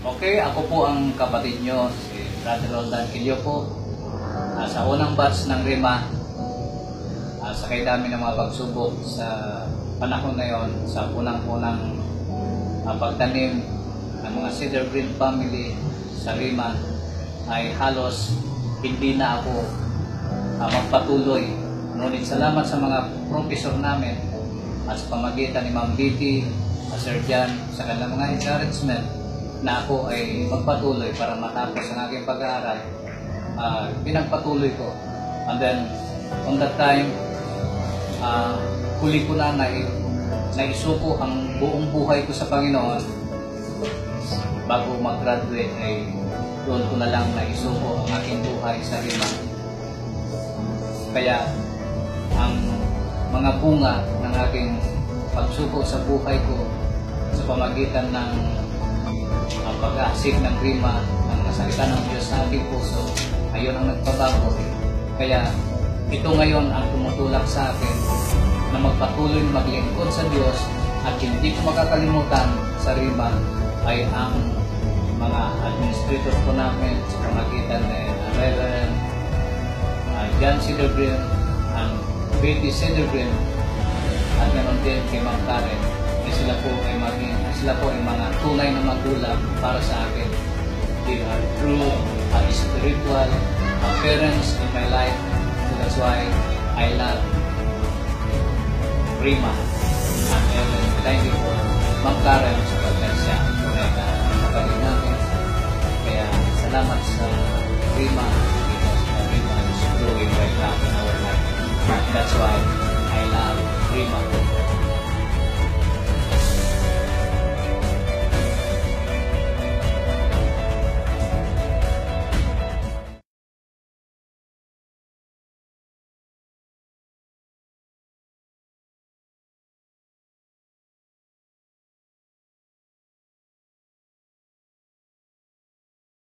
Okay, ako po ang kapatid nyo, si Brother Roldan Quillo po. Sa unang batch ng Rima, sa kay dami ng mga pagsubok sa panahon na yon, sa unang-unang pagtanim ng mga Cedar Green family sa Rima, ay halos hindi na ako magpatuloy. Ngunit salamat sa mga professor namin at sa pamagitan ni Ma'am Vicky, Sir Jan, sa kanilang mga encouragement na ako ay magpatuloy para matapos ang aking pag-aaral. Pinagpatuloy ko. And then, on that time, huli ko na naisuko ang buong buhay ko sa Panginoon. Bago mag-graduate ay doon ko na lang naisuko ang aking buhay sa Rima. Kaya ang mga bunga ng aking pagsuko sa buhay ko sa pamagitan ng pag-aasik ng Rima, ng salita ng Diyos sa aking puso, ayun ang nagpabago. Kaya ito ngayon ang tumutulak sa akin na magpatuloy maglingkod sa Diyos, at hindi ko makakalimutan sa Rima ay ang mga administrator ko namin sa pamagitan ni Reverend John Cedar Green and Betty Cedar Green, at meron din kay Ma'am Karen. Sila po ay mga tunay na magulang para sa akin. They are true spiritual parents in my life. So that's why I love Rima. And thank you for Ma'am Karen sa pagkasya. Tunay na kapatid namin. Kaya salamat sa Rima, because Rima is growing right now in our life. That's why